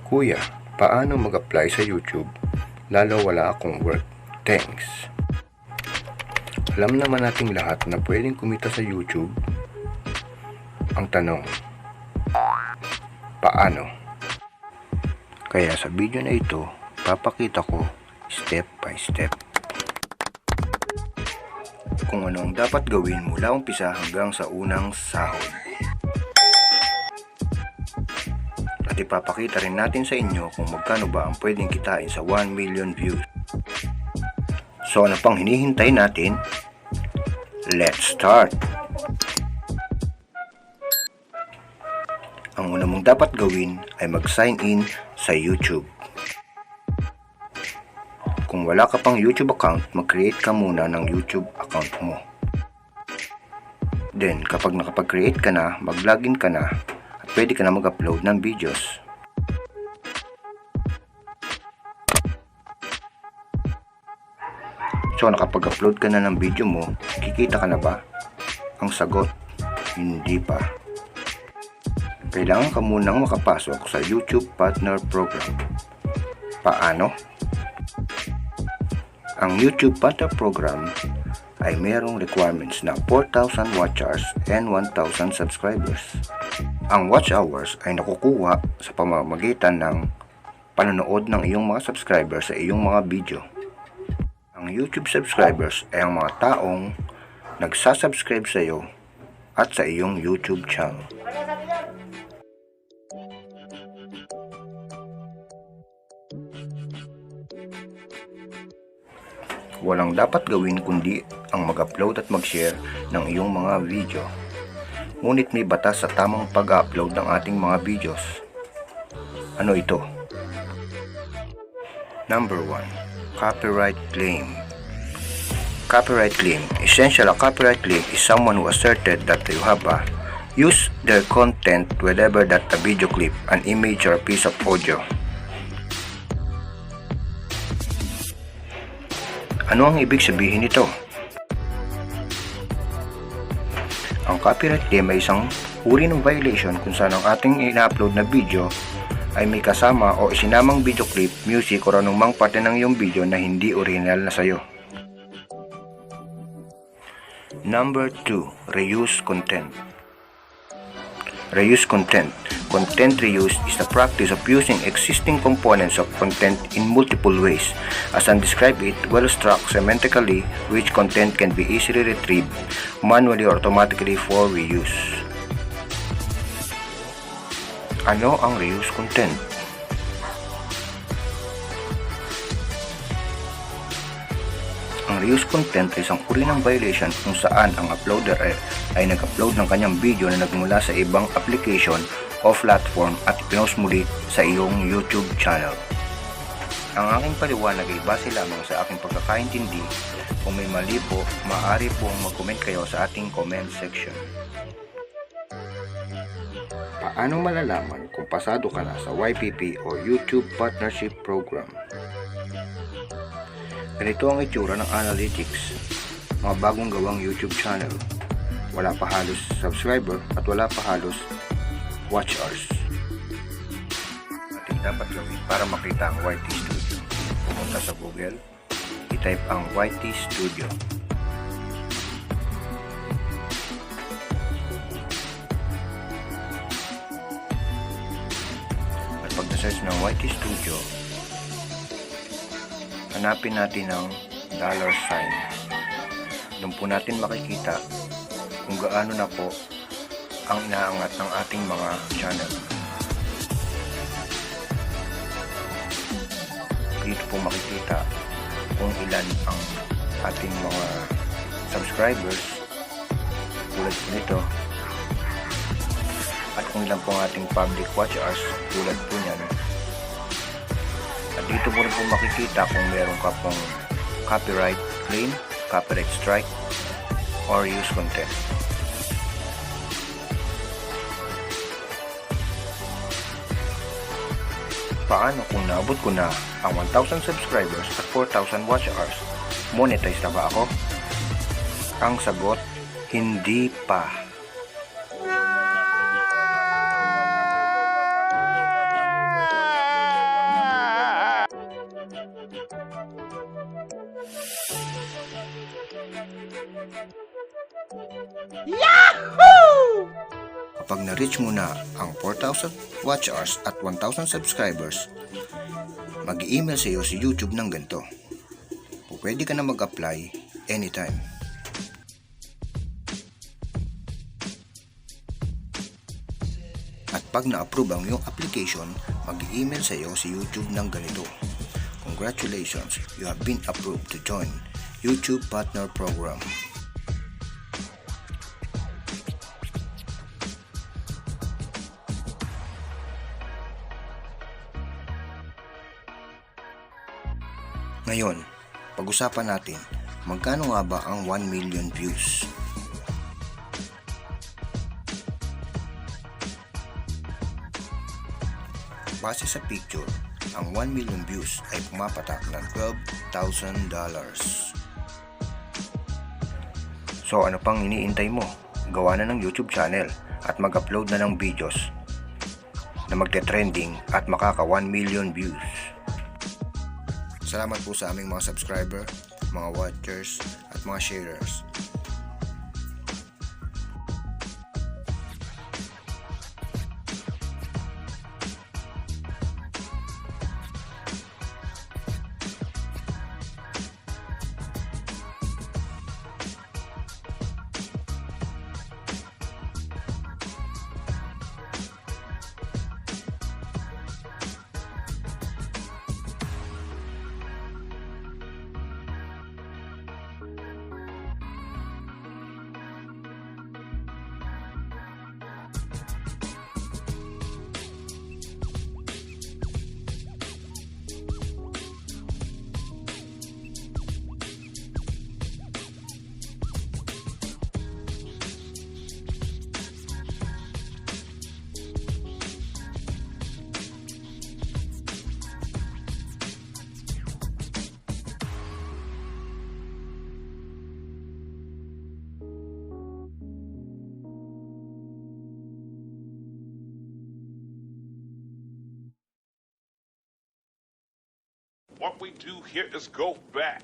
Kuya, paano mag-apply sa YouTube? Lalo wala akong work. Thanks. Alam naman nating lahat na pwedeng kumita sa YouTube. Ang tanong, paano? Kaya sa video na ito, papakita ko step by step kung ano ang dapat gawin mula umpisa hanggang sa unang sahod. At ipapakita rin natin sa inyo kung magkano ba ang pwedeng kitain sa 1 million views. So ano pang hinihintay natin? Let's start! Ang una mong dapat gawin ay mag-sign in sa YouTube. Kung wala ka pang YouTube account, mag-create ka muna ng YouTube account mo. Then, kapag nakapag-create ka na, mag-login ka na at pwede ka na mag-upload ng videos. So, nakapag-upload ka na ng video mo, kikita ka na ba? Ang sagot, hindi pa. Kailangan ka munang makapasok sa YouTube Partner Program. Paano? Ang YouTube Partner Program ay mayroong requirements na 4,000 watch hours and 1,000 subscribers. Ang watch hours ay nakukuha sa pamamagitan ng panonood ng iyong mga subscribers sa iyong mga video. Ang YouTube subscribers ay ang mga taong nagsasubscribe sa iyo at sa iyong YouTube channel. Walang dapat gawin kundi ang mag-upload at mag-share ng iyong mga video. Ngunit may batas sa tamang pag-upload ng ating mga videos. Ano ito? Number 1. Copyright claim. Copyright claim. Essentially, a copyright claim is someone who asserted that you have used their content whether that a video clip, an image, or a piece of audio. Ano ang ibig sabihin nito? Ang copyright claim ay isang uri ng violation kung saan ang ating ina-upload na video ay may kasama o isinamang video clip, music o anumang parte ng iyong video na hindi original na sayo. Number 2. Reuse content. Reuse content. Content reuse is the practice of using existing components of content in multiple ways. As described it, well-struck semantically, which content can be easily retrieved, manually or automatically for reuse. Ano ang reuse content? Ang reuse content ay isang uri ng violation kung saan ang uploader ay nag-upload ng kanyang video na nagmula sa ibang application o platform at ipinost muli sa iyong YouTube channel. Ang aking paliwanag ay base lamang sa aking pagkakaintindi. Kung may mali po, maaari pong mag-comment kayo sa ating comment section. Paano malalaman kung pasado ka na sa YPP o YouTube Partnership Program? Ganito ang itsura ng analytics. Mga bagong gawang YouTube channel. Wala pa halos subscriber at wala pa halos watch hours. Ating dapat gawin para makita ang YT Studio. Pumunta sa Google, i-type ang YT Studio. At pag na-search ng YT Studio, hanapin natin ang $sign. Doon po natin makikita kung gaano na po ang inaangat ng ating mga channel. Dito po makikita kung ilan ang ating mga subscribers tulad po nito, at kung ilan po ang ating public watch hours tulad po niyan. At dito mo rin po makikita kung meron ka pong copyright claim, copyright strike, or use content. Paano kung naabot ko na ang 1,000 subscribers at 4,000 watch hours? Monetize na ba ako? Ang sagot, hindi pa. Kapag na-reach mo na ang 4,000 watch hours at 1,000 subscribers, mag-i-email sa iyo si YouTube ng ganito. Pwede ka na mag-apply anytime. At pag na-approve ang iyong application, mag-i-email sa iyo si YouTube ng ganito. Congratulations, you have been approved to join YouTube Partner Program. Ngayon, pag-usapan natin, magkano nga ba ang 1 million views? Base sa picture, ang 1 million views ay pumapatak ng $12,000. So ano pang iniintay mo? Gawa na ng YouTube channel at mag-upload na ng videos na magte-trending at makaka 1 million views. Salamat po sa aming mga subscriber, mga watchers, at mga sharers. What we do here is go back.